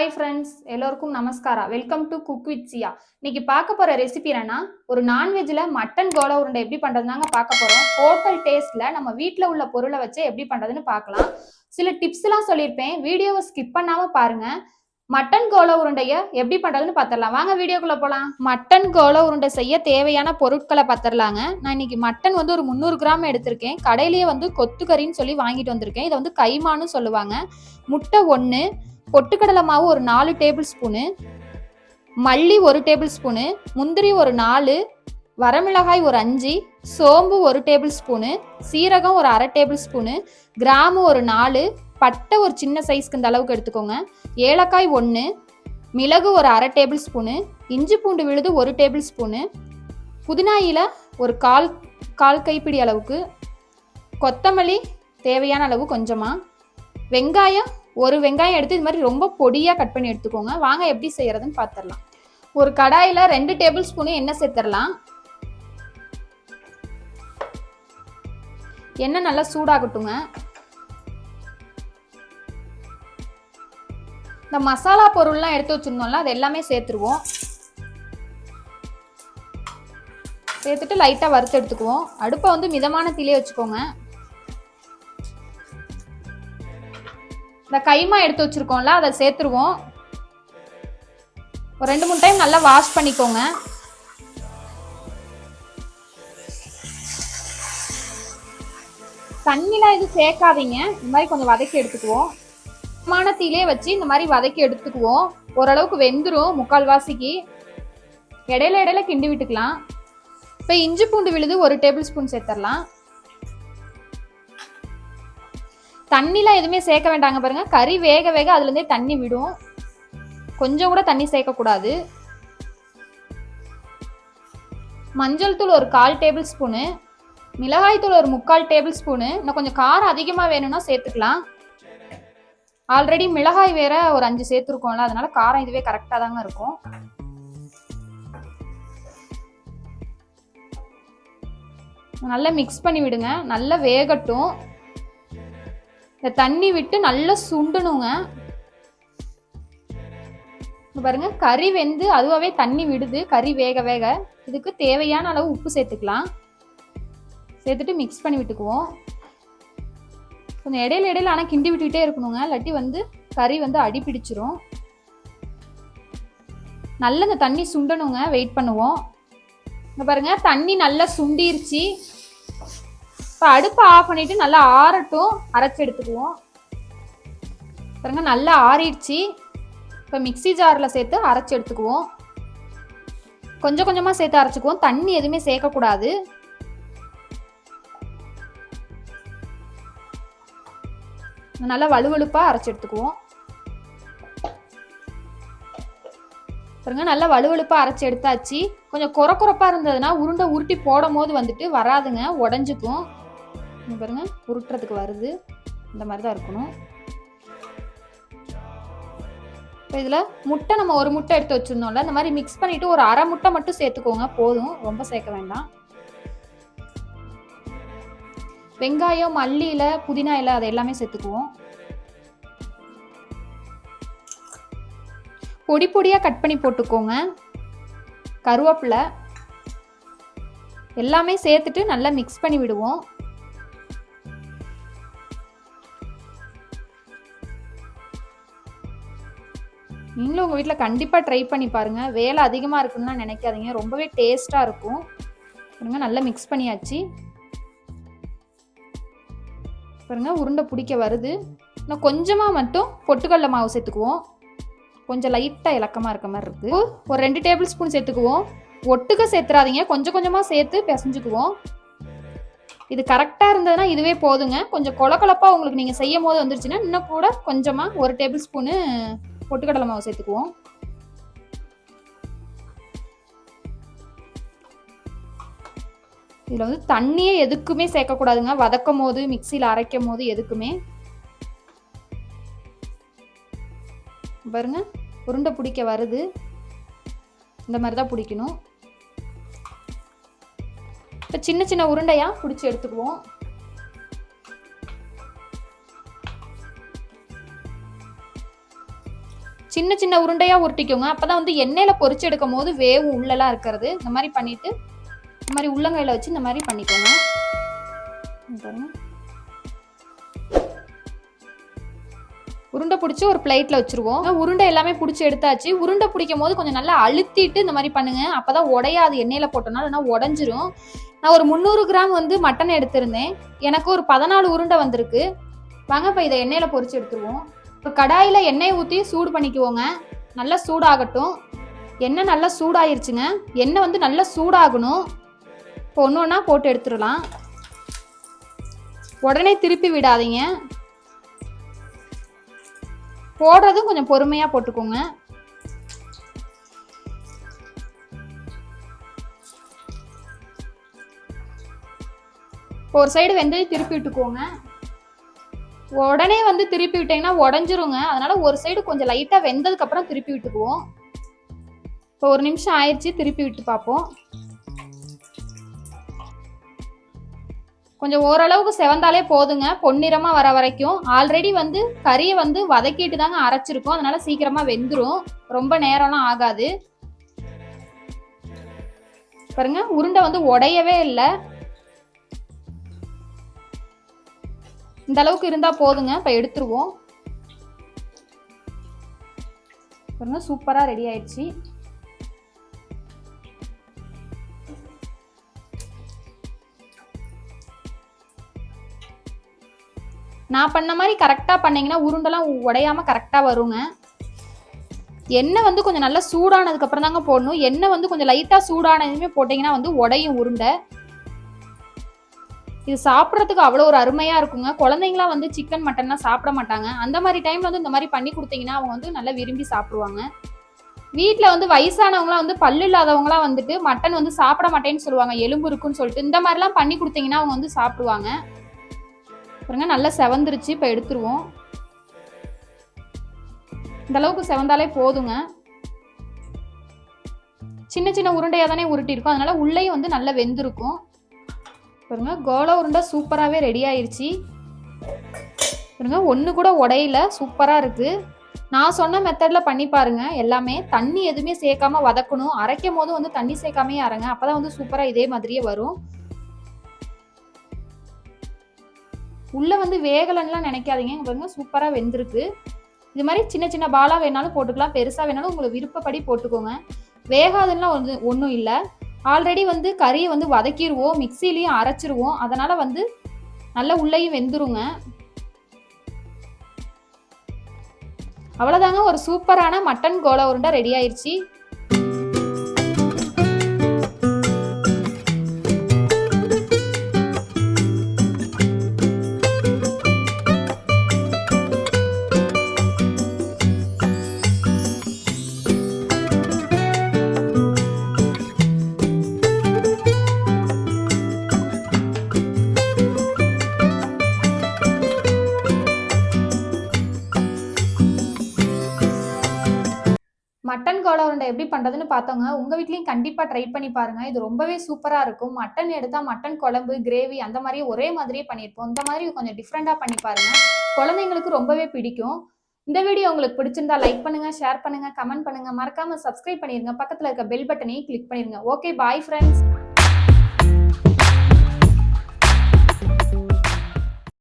Hi friends, எல்லோருக்கும் நமஸ்காரா. Welcome to cook with சியா. இன்னைக்கு பார்க்க போற ரெசிபி என்னன்னா, ஒரு நான்வெஜ்ல மட்டன் கோலா உருண்டை எப்படி பண்றதுனாங்க பார்க்க போறோம். ஹோட்டல் டேஸ்ட்ல நம்ம வீட்டில் உள்ள பொருளை வச்சு எப்படி பண்றதுன்னு பார்க்கலாம். சில டிப்ஸ் எல்லாம் சொல்லியிருப்பேன், வீடியோவை ஸ்கிப் பண்ணாம பாருங்க. மட்டன் கோலா உருண்டைய எப்படி பண்றதுன்னு பார்த்துடலாம். வாங்க வீடியோக்குள்ள போலாம். மட்டன் கோலா உருண்டை செய்ய தேவையான பொருட்களை பார்த்துடலாங்க. நான் இன்னைக்கு மட்டன் வந்து ஒரு 300 கிராம் எடுத்திருக்கேன். கடையிலேயே வந்து கொத்துக்கறின்னு சொல்லி வாங்கிட்டு வந்திருக்கேன். இதை வந்து கைமான்னு சொல்லுவாங்க. முட்டை 1, பொட்டுக்கடலை மாவு ஒரு 4 டேபிள் ஸ்பூனு, மல்லி 1 டேபிள் ஸ்பூனு, முந்திரி ஒரு 4, வரமிளகாய் ஒரு 5, சோம்பு 1 டேபிள் ஸ்பூனு, சீரகம் ஒரு 1/2 டேபிள் ஸ்பூனு, கிராம்பு ஒரு 4, பட்டை ஒரு சின்ன சைஸ்க்கு இந்த அளவுக்கு எடுத்துக்கோங்க, ஏலக்காய் 1, மிளகு ஒரு 1/2 டேபிள் ஸ்பூனு, இஞ்சி பூண்டு விழுது 1 டேபிள் ஸ்பூனு, புதினா இலை ஒரு கால் கைப்பிடி அளவுக்கு, கொத்தமல்லி தேவையான அளவு கொஞ்சமாக, வெங்காயம் ஒரு வெங்காயம் எடுத்து இது மாதிரி ரொம்ப பொடியாக கட் பண்ணி எடுத்துக்கோங்க. வாங்க எப்படி செய்யறதுன்னு பார்த்துடலாம். ஒரு கடாயில் 2 டேபிள் ஸ்பூனு எண்ணெய் சேர்த்துடலாம். எண்ணெய் நல்லா சூடாகட்டுங்க. இந்த மசாலா பொருள்லாம் எடுத்து வச்சிருந்தோம்ல, அது எல்லாமே சேர்த்துருவோம். சேர்த்துட்டு லைட்டாக வறுத்து எடுத்துக்குவோம். அடுப்பை வந்து மிதமான தீயிலே வச்சுக்கோங்க. இந்த கைமா எடுத்து வச்சிருக்கோம்ல, அதை சேர்த்துருவோம். ஒரு 2-3 டைம் நல்லா வாஷ் பண்ணிக்கோங்க. தண்ணிலாம் எதுவும் சேர்க்காதீங்க. இந்த மாதிரி கொஞ்சம் வதக்கி எடுத்துக்குவோம். மிதமான தீயிலே வச்சு இந்த மாதிரி வதக்கி எடுத்துக்குவோம். ஓரளவுக்கு வெந்துடும், முக்கால்வாசிக்கு. இடையில கிண்டி விட்டுக்கலாம். இப்போ இஞ்சி பூண்டு விழுது 1 டேபிள் ஸ்பூன் சேர்த்துடலாம். தண்ணிலாம் எதுவுமே சேர்க்க வேண்டாங்க. பாருங்க, கறி வேக வேக அதுலேருந்தே தண்ணி விடும். கொஞ்சம் கூட தண்ணி சேர்க்கக்கூடாது. மஞ்சள் தூள் ஒரு 1/4 டேபிள் ஸ்பூனு, மிளகாய் தூள் ஒரு 3/4 டேபிள் ஸ்பூனு. இன்னும் கொஞ்சம் காரம் அதிகமாக வேணும்னா சேர்த்துக்கலாம். ஆல்ரெடி மிளகாய் வேற ஒரு 5 சேர்த்துருக்கோம்ல, அதனால காரம் இதுவே கரெக்டாக தாங்க இருக்கும். நல்லா மிக்ஸ் பண்ணி விடுங்க. நல்லா வேகட்டும். இந்த தண்ணி விட்டு நல்லா சுண்டணுங்க. பாருங்க, கறி வெந்து அதுவாகவே தண்ணி விடுது. கறி வேக வேக இதுக்கு தேவையான அளவு உப்பு சேர்த்துக்கலாம். சேர்த்துட்டு மிக்ஸ் பண்ணி விட்டுக்குவோம். கொஞ்சம் இடையில ஆனால் கிண்டி விட்டுக்கிட்டே இருக்கணுங்க, இல்லாட்டி வந்து கறி வந்து அடி பிடிச்சிரும். நல்லா இந்த தண்ணி சுண்டணுங்க. வெயிட் பண்ணுவோம். இங்கே பாருங்க, தண்ணி நல்லா சுண்டிருச்சு. இப்போ அடுப்பை ஆஃப் பண்ணிட்டு நல்லா ஆறட்டும், அரைச்சி எடுத்துக்குவோம். பாருங்க, நல்லா ஆறிடுச்சு. இப்போ மிக்சி ஜாரில் சேர்த்து அரைச்சி எடுத்துக்குவோம். கொஞ்சம் கொஞ்சமாக சேர்த்து அரைச்சிக்குவோம். தண்ணி எதுவுமே சேர்க்கக்கூடாது. நல்லா வலுவலுப்பாக அரைச்சி எடுத்துக்குவோம். பாருங்க, நல்லா வலுவலுப்பாக அரைச்சி எடுத்தாச்சு. கொஞ்சம் குறப்பாக இருந்ததுன்னா உருண்டை உருட்டி போடும் போது வந்துட்டு வராதுங்க, உடஞ்சிக்கும். பாருங்க, உருட்டுறதுக்கு வருது. இந்த மாதிரி தான் இருக்கணும். இப்போ இதில் முட்டை நம்ம ஒரு முட்டை எடுத்து வச்சுருந்தோம்ல, இந்த மாதிரி மிக்ஸ் பண்ணிவிட்டு ஒரு 1/2 முட்டை மட்டும் சேர்த்துக்கோங்க, போதும். ரொம்ப சேர்க்க வேண்டாம். வெங்காயம், மல்லி இலை, புதினா இலை அது எல்லாமே சேர்த்துக்குவோம். பொடி பொடியாக கட் பண்ணி போட்டுக்கோங்க. கருவேப்பிலை எல்லாமே சேர்த்துட்டு நல்லா மிக்ஸ் பண்ணி விடுவோம். நீங்களும் உங்கள் வீட்டில் கண்டிப்பாக ட்ரை பண்ணி பாருங்கள். வேலை அதிகமாக இருக்குன்னா நினைக்காதீங்க, ரொம்பவே டேஸ்ட்டாக இருக்கும். பாருங்க, நல்லா மிக்ஸ் பண்ணியாச்சு. பாருங்க, உருண்டை பிடிக்க வருது. இன்னும் கொஞ்சமாக மட்டும் பொட்டுக்கடலை மாவு சேர்த்துக்குவோம். கொஞ்சம் லைட்டாக இலக்கமாக இருக்க மாதிரி இருக்குது. ஒரு 2 டேபிள் ஸ்பூன் சேர்த்துக்குவோம். ஒட்டுக்க சேர்த்துறாதீங்க, கொஞ்சம் கொஞ்சமாக சேர்த்து பிசைஞ்சுக்குவோம். இது கரெக்டாக இருந்ததுன்னா இதுவே போதுங்க. கொஞ்சம் கொலக்கொலப்பாக உங்களுக்கு நீங்கள் செய்யும் போது வந்துருச்சுன்னா இன்னும் கூட கொஞ்சமாக 1 டேபிள் ஸ்பூனு பொட்டுக்கடலை மாவு சேர்த்துக்குவோம். இதில் வந்து தண்ணியே எதுக்குமே சேர்க்கக்கூடாதுங்க, வதக்கும் போது மிக்சியில் அரைக்கும் போது எதுக்குமே. பாருங்க, உருண்டை பிடிக்க வருது. இந்த மாதிரி தான் பிடிக்கணும். இப்போ சின்ன சின்ன உருண்டையாக பிடிச்சி எடுத்துக்குவோம். சின்ன சின்ன உருண்டையா உருட்டிக்கோங்க. அப்பதான் வந்து எண்ணெயில பொரிச்சு எடுக்கும் போது வேவும் உள்ளலாம் இருக்கிறது. இந்த மாதிரி பண்ணிட்டு இந்த மாதிரி உள்ளங்கையில வச்சு இந்த மாதிரி பண்ணிக்கோங்க. உருண்டை பிடிச்சி ஒரு பிளேட்ல வச்சிருவோம். உருண்டை எல்லாமே பிடிச்சி எடுத்தாச்சு. உருண்டை பிடிக்கும் போது கொஞ்சம் நல்லா அழுத்திட்டு இந்த மாதிரி பண்ணுங்க. அப்பதான் உடையாது, எண்ணெயில போட்டோம்னா இல்லைன்னா உடஞ்சிரும். நான் ஒரு 300 கிராம் வந்து மட்டன் எடுத்திருந்தேன். எனக்கு ஒரு 14 உருண்டை வந்திருக்கு. வாங்க இப்போ இதை எண்ணெயில பொரிச்சு எடுத்துருவோம். ஒரு கடாயில எண்ணெய் ஊற்றி சூடு பண்ணிக்குவோங்க. நல்லா சூடாகட்டும். எண்ணெய் நல்லா சூடாயிருச்சுங்க. எண்ணெய் வந்து நல்லா சூடாகணும். இப்போ ஒன்று ஒன்றா போட்டு எடுத்துடலாம். உடனே திருப்பி விடாதீங்க. போடுறதும் கொஞ்சம் பொறுமையா போட்டுக்கோங்க. ஒரு சைடு வெந்தது திருப்பி விட்டுக்கோங்க. உடனே வந்து திருப்பி விட்டீங்கன்னா உடஞ்சிருங்க. அதனால ஒரு சைடு கொஞ்சம் லைட்டா வெந்ததுக்கு அப்புறம் திருப்பி விட்டுக்குவோம். இப்போ 1 நிமிஷம் ஆயிடுச்சு, திருப்பி விட்டு பார்ப்போம். கொஞ்சம் ஓரளவுக்கு செவந்தாலே போதுங்க, பொன்னிறமா வர வரைக்கும். ஆல்ரெடி வந்து கறியை வந்து வதக்கிட்டு தாங்க அரைச்சிருக்கோம், அதனால சீக்கிரமா வெந்துடும், ரொம்ப நேரம்லாம் ஆகாது. பாருங்க, உருண்டை வந்து உடையவே இல்லை. இந்த அளவுக்கு இருந்தா போதுங்க. இப்ப எடுத்துருவோம். பாருங்க, சூப்பரா ரெடி ஆயிடுச்சு. நான் பண்ண மாதிரி கரெக்டா பண்ணீங்கன்னா உருண்டெல்லாம் உடையாம கரெக்டா வருங்க. எண்ணெய் வந்து கொஞ்சம் நல்லா சூடானதுக்கு அப்புறம் தாங்க போடணும். எண்ணெய் வந்து கொஞ்சம் லைட்டா சூடானதுமே போட்டீங்கன்னா வந்து உடையும் உருண்டை. இது சாப்பிட்றதுக்கு அவ்வளோ ஒரு அருமையா இருக்குங்க. குழந்தைங்களாம் வந்து சிக்கன் மட்டன்லாம் சாப்பிட மாட்டாங்க. அந்த மாதிரி டைம்ல வந்து இந்த மாதிரி பண்ணி கொடுத்தீங்கன்னா அவங்க வந்து நல்லா விரும்பி சாப்பிடுவாங்க. வீட்டில் வந்து வயசானவங்களாம் வந்து பல்லு இல்லாதவங்களாம் வந்துட்டு மட்டன் வந்து சாப்பிட மாட்டேன்னு சொல்லுவாங்க, எலும்பு இருக்குன்னு சொல்லிட்டு. இந்த மாதிரிலாம் பண்ணி கொடுத்தீங்கன்னா அவங்க வந்து சாப்பிடுவாங்க. பாருங்க, நல்லா செவந்துருச்சு. இப்போ எடுத்துருவோம். இந்த அளவுக்கு செவந்தாலே போதுங்க. சின்ன சின்ன உருண்டையா தானே உருட்டி இருக்கும், அதனால உள்ளேயும் வந்து நல்லா வெந்திருக்கும். பாருங்க, கோலா உருண்டை சூப்பராகவே ரெடி ஆயிடுச்சு. பாருங்க, ஒன்று கூட உடையில, சூப்பராக இருக்கு. நான் சொன்ன மெத்தடில் பண்ணி பாருங்க. எல்லாமே தண்ணி எதுவுமே சேர்க்காம வதக்கணும். அரைக்கும் போதும் வந்து தண்ணி சேர்க்காமே அரைங்க, அப்பதான் வந்து சூப்பராக இதே மாதிரியே வரும். உள்ள வந்து வேகலன்னுலாம் நினைக்காதீங்க. பாருங்க, சூப்பராக வெந்திருக்கு. இது மாதிரி சின்ன சின்ன பாலா வேணாலும் போட்டுக்கலாம், பெருசா வேணாலும் உங்களுக்கு விருப்பப்படி போட்டுக்கோங்க. வேகாதுன்னா ஒன்றும் இல்லை. ஆல்ரெடி வந்து கறியை வந்து வதக்கிடுவோம், மிக்சிலையும் அரைச்சிருவோம், அதனால வந்து நல்லா உள்ளேயும் வெந்துருங்க. அவ்வளோதாங்க, ஒரு சூப்பரான மட்டன் கோலா உருண்டை ரெடி ஆயிடுச்சு. மட்டன் கோலா உருண்டை எப்படி பண்றதுன்னு பார்த்தோங்க. உங்க வீட்லயும் கண்டிப்பா ட்ரை பண்ணி பாருங்க. இது ரொம்பவே சூப்பரா இருக்கும். மட்டன் எடுத்தா மட்டன் குழம்பு, கிரேவி அந்த மாதிரி ஒரே மாதிரியே பண்ணியிருப்போம். இந்த மாதிரி கொஞ்சம் டிஃப்ரெண்டா பண்ணி பாருங்க. குழந்தைங்களுக்கு ரொம்பவே பிடிக்கும். இந்த வீடியோ உங்களுக்கு பிடிச்சிருந்தா லைக் பண்ணுங்க, ஷேர் பண்ணுங்க, கமெண்ட் பண்ணுங்க. மறக்காம சப்ஸ்கிரைப் பண்ணிருங்க. பக்கத்துல இருக்க பெல் பட்டனையும் கிளிக் பண்ணிருங்க. Okay, bye friends.